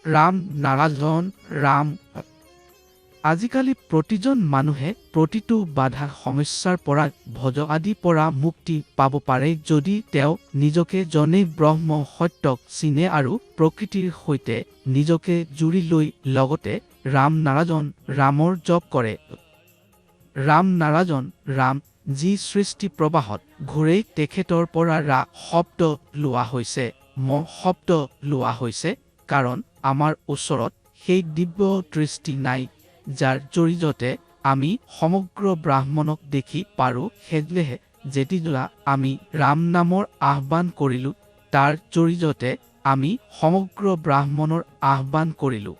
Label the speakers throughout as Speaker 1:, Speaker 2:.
Speaker 1: ৰাম নাৰায়ণ ৰাম। আজিকালি প্ৰতিজন মানুহে প্ৰতিটো বাধা সমস্যাৰ পৰা ভজ আদিৰ পৰা মুক্তি পাব পাৰে যদি তেওঁ নিজকে জনে ব্ৰহ্ম সত্যক চিনে আৰু প্ৰকৃতিৰ সৈতে নিজকে জুৰি লৈ লগতে ৰাম নাৰায়ণ ৰামৰ জপ কৰে। ৰাম নাৰায়ণ ৰাম যি সৃষ্টি প্ৰবাহত ঘূৰে তেখেতৰ পৰা ৰা শব্দ লোৱা হৈছে, ম শব্দ লোৱা হৈছে, কাৰণ আমাৰ ওচৰত সেই দিব্য দৃষ্টি নাই যাৰ জৰিয়তে আমি সমগ্ৰ ব্ৰাহ্মণক দেখি পাৰোঁ। সেয়েহে যেতিয়া আমি ৰাম নামৰ আহ্বান কৰিলোঁ তাৰ জৰিয়তে আমি সমগ্ৰ ব্ৰাহ্মণৰ আহ্বান কৰিলোঁ।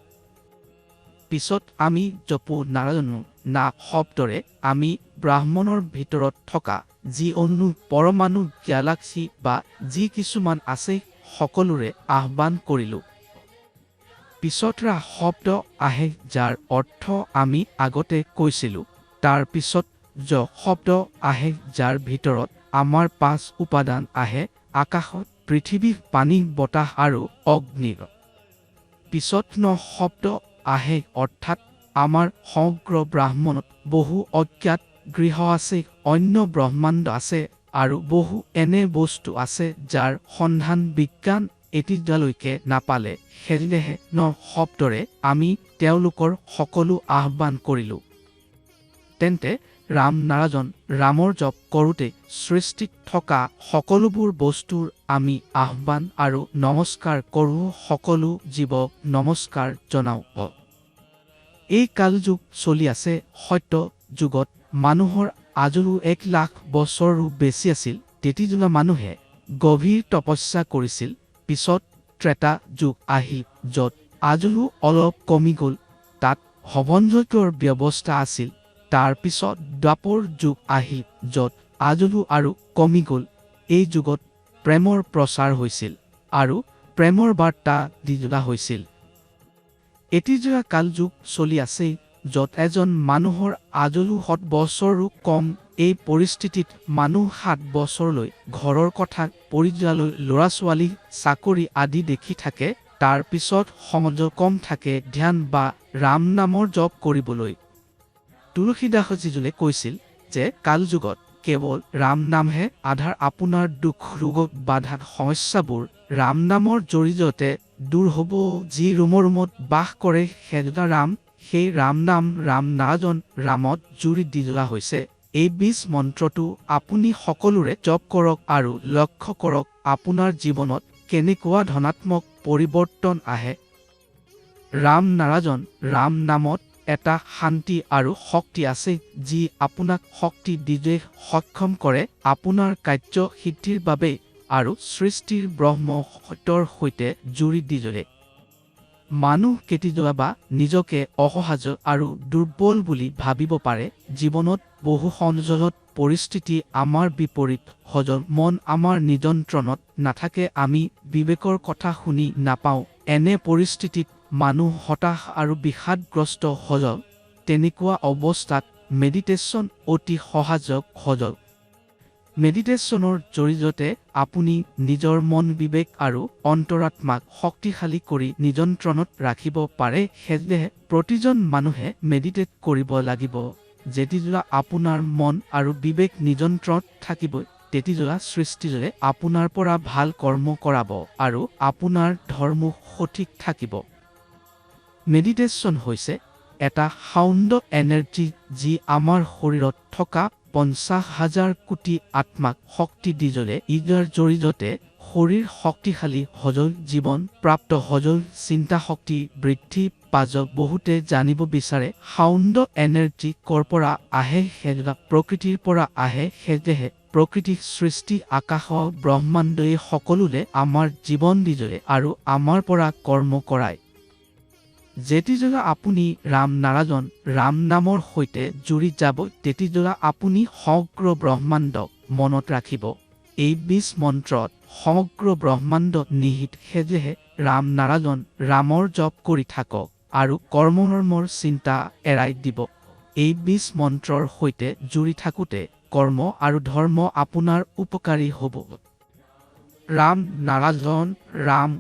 Speaker 1: পিছত আমি জপো নাৰায়ণ না শব্দৰে আমি ব্ৰাহ্মণৰ ভিতৰত থকা যি অণু পৰমাণু গ্যালাক্সি বা যি কিছুমান আছে সকলোৰে আহ্বান কৰিলোঁ। পিছত ৰা শব্দ আহে যাৰ অৰ্থ আমি আগতে কৈছিলোঁ। তাৰ পিছত জ শব্দ আহে যাৰ ভিতৰত আমাৰ 5 উপাদান আহে, আকাশত পৃথিৱী পানী বতাহ আৰু অগ্নি। পিছত ন শব্দ আহে অৰ্থাৎ আমাৰ সমগ্ৰ ব্ৰাহ্মণত বহু অজ্ঞাত গৃহ আছে, অন্য ব্ৰহ্মাণ্ড আছে আৰু বহু এনে বস্তু আছে যাৰ সন্ধান বিজ্ঞান এতিয়ালৈকে নাপালে। সেয়েহে ন শব্দৰে আমি তেওঁলোকৰ সকলো আহ্বান কৰিলোঁ। তেন্তে ৰাম নাৰায়ণ ৰামৰ জপ কৰোঁতে সৃষ্টিত থকা সকলোবোৰ বস্তুৰ আমি আহ্বান আৰু নমস্কাৰ কৰোঁ, সকলো জীৱক নমস্কাৰ জনাওঁ। এই কালযুগ চলি আছে সত্য যুগত মানুহৰ আজু 1 লাখ বছৰৰো বেছি আছিল। তেতিয়া মানুহে গভীৰ তপস্যা কৰিছিল। পিছত ত্ৰেতা যুগ আহিল য'ত আজু অলপ কমি গ'ল, তাত হৱনযজ্ঞৰ ব্যৱস্থা আছিল। তাৰ পিছত দ্বাপৰ যুগ আহিল য'ত আজু আৰু কমি গ'ল। এই যুগত প্ৰেমৰ প্ৰচাৰ হৈছিল আৰু প্ৰেমৰ বাৰ্তা দি যোৱা হৈছিল। এতিয়া কালযুগ চলি আছে য'ত এজন মানুহৰ আজু 7 বছৰো কম। এই পৰিস্থিতিত মানুহ 7 বছৰলৈ ঘৰৰ কথা, পৰিয়ালৰ ল'ৰা ছোৱালী, চাকৰি আদি দেখি থাকে। তাৰ পিছত সময় কম থাকে ধ্যান বা ৰাম নামৰ জপ কৰিবলৈ। তুলসীদাসজীয়ে কৈছিল যে কালযুগত কেৱল ৰাম নামহে আধাৰ। আপোনাৰ দুখ ৰোগ বাধা সমস্যাবোৰ ৰাম নামৰ জৰিয়তে দূৰ হ'ব। যি ৰুমত বাস কৰে সেইটা ৰাম, সেই ৰাম নাম ৰাম নাৰায়ণ ৰামত জুৰি দি যোৱা হৈছে। এই বীজ মন্ত্ৰটো আপুনি সকলোৰে জপ কৰক আৰু লক্ষ্য কৰক আপোনাৰ জীৱনত কেনেকুৱা ধনাত্মক পৰিৱৰ্তন আহে। ৰাম নাৰায়ণ ৰাম নামত এটা শান্তি আৰু শক্তি আছে যি আপোনাক শক্তি দিয়ে সক্ষম কৰে আপোনাৰ কাৰ্য সিদ্ধিৰ বাবে আৰু সৃষ্টিৰ ব্ৰহ্ম সত্যৰ সৈতে জুৰি দিয়ে। মানুহ কেতিয়াবা নিজকে অসহায় আৰু দুৰ্বল বুলি ভাবিব পাৰে। জীৱনত বহু সংযোগত পৰিস্থিতি আমাৰ বিপৰীত হজল মন আমাৰ নিয়ন্ত্ৰণত নাথাকে, আমি বিবেকৰ কথা শুনি নাপাওঁ। এনে পৰিস্থিতিত মানুহ হতাশ আৰু বিষাদগ্ৰস্ত হজল। তেনেকুৱা অৱস্থাত মেডিটেশ্যন অতি সহায়ক হজল। মেডিটেশ্যনৰ জৰিয়তে আপুনি নিজৰ মন বিবেক আৰু অন্তৰাত্মাক শক্তিশালী কৰি নিয়ন্ত্ৰণত ৰাখিব পাৰে। সেয়েহে প্ৰতিজন মানুহে মেডিটেট কৰিব লাগিব। যেতিয়া আপোনাৰ মন আৰু বিবেক নিয়ন্ত্ৰণত থাকিব তেতিয়া সৃষ্টিয়ে আপোনাৰ পৰা ভাল কৰ্ম কৰাব আৰু আপোনাৰ ধৰ্ম সঠিক থাকিব। মেডিটেশ্যন হৈছে এটা সাউণ্ড এনাৰ্জি যি আমাৰ শৰীৰত থকা 50,000 কোটি আত্মাক শক্তি দিয়ে। ইয়াৰ জৰিয়তে শৰীৰ শক্তিশালী হজল, জীৱন প্ৰাপ্ত হজল, চিন্তা শক্তি বৃদ্ধি পাজ। বহুতে জানিব বিচাৰে সাউণ্ড এনাৰ্জি ক'ৰ পৰা আহে। সেয়া প্ৰকৃতিৰ পৰা আহে। সেয়েহে প্ৰকৃতি সৃষ্টি আকাশ ব্ৰহ্মাণ্ডই সকলোৰে আমাৰ জীৱন দিয়ে আৰু আমাৰ পৰা কৰ্ম কৰায়। যেতিয়া আপুনি ৰাম নাৰায়ণ ৰাম নামৰ সৈতে জুৰি যাব তেতিয়া আপুনি সমগ্ৰ ব্ৰহ্মাণ্ডক মনত ৰাখিব। এই বীজ মন্ত্ৰত সমগ্ৰ ব্ৰহ্মাণ্ড নিহিত। সেয়েহে ৰাম নাৰায়ণ ৰামৰ জপ কৰি থাকক আৰু কৰ্মৰ চিন্তা এৰাই দিব। এই বীজ মন্ত্ৰৰ সৈতে জুৰি থাকোঁতে কৰ্ম আৰু ধৰ্ম আপোনাৰ উপকাৰী হ'ব। ৰাম নাৰায়ণ ৰাম।